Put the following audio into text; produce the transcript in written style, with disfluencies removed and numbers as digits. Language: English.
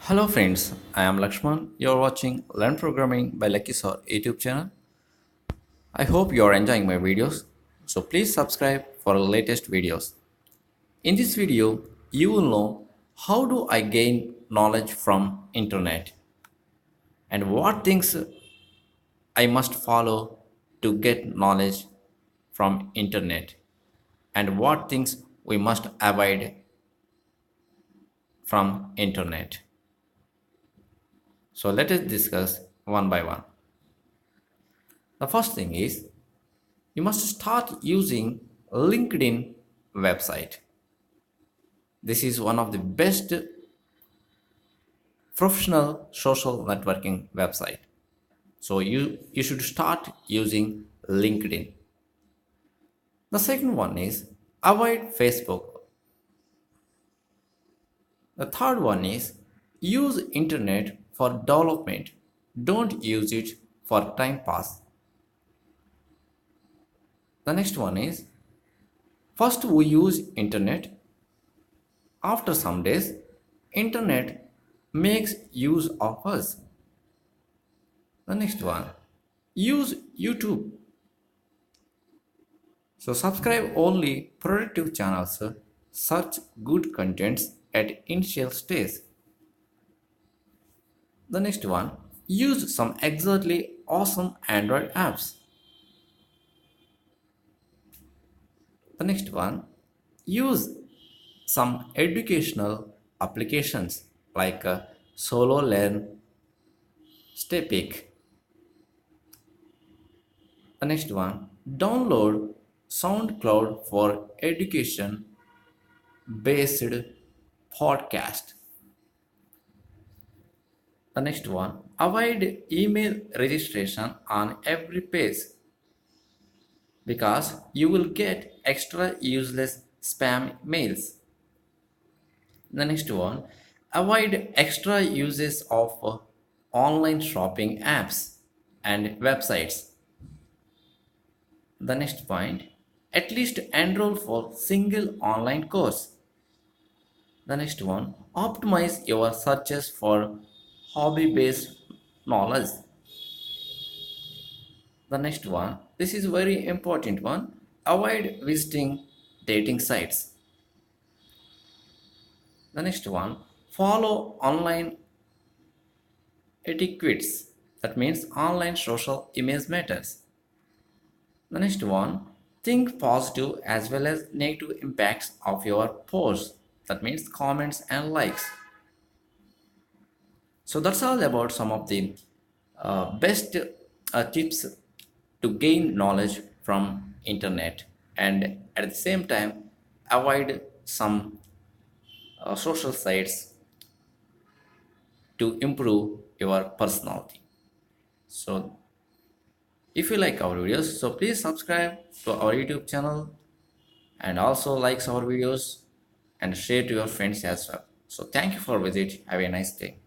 Hello friends, I am Lakshman. You're watching Learn Programming by Lucky Sir YouTube channel. I hope you are enjoying my videos. So please subscribe for the latest videos. In this video, you will know how do I gain knowledge from internet and what things I must follow to get knowledge from internet and what things we must avoid from internet. So let us discuss one by one. The first thing is you must start using LinkedIn website. This is one of the best professional social networking website. So you should start using LinkedIn. The second one is avoid Facebook. The third one is use internet for development. Don't use it for time pass. The next one is first we use internet. After some days, internet makes use of us. The next one, use YouTube. So subscribe only productive channels, search good contents at initial stage. The next one, use some exactly awesome Android apps. The next one, use some educational applications like Solo Learn, Stepic. The next one, download SoundCloud for education based podcast. The next one, avoid email registration on every page because you will get extra useless spam mails. The next one, avoid extra uses of online shopping apps and websites. The next point, at least enroll for single online course. The next one, optimize your searches for hobby based knowledge. The next one, this is very important one, avoid visiting dating sites. The next one, follow online etiquettes. That means online social image matters. The next one, think positive as well as negative impacts of your posts. That means comments and likes. So that's all about some of the best tips to gain knowledge from internet and at the same time avoid some social sites to improve your personality. So if you like our videos, so please subscribe to our YouTube channel and also likes our videos and share to your friends as well. So thank you for visit. Have a nice day.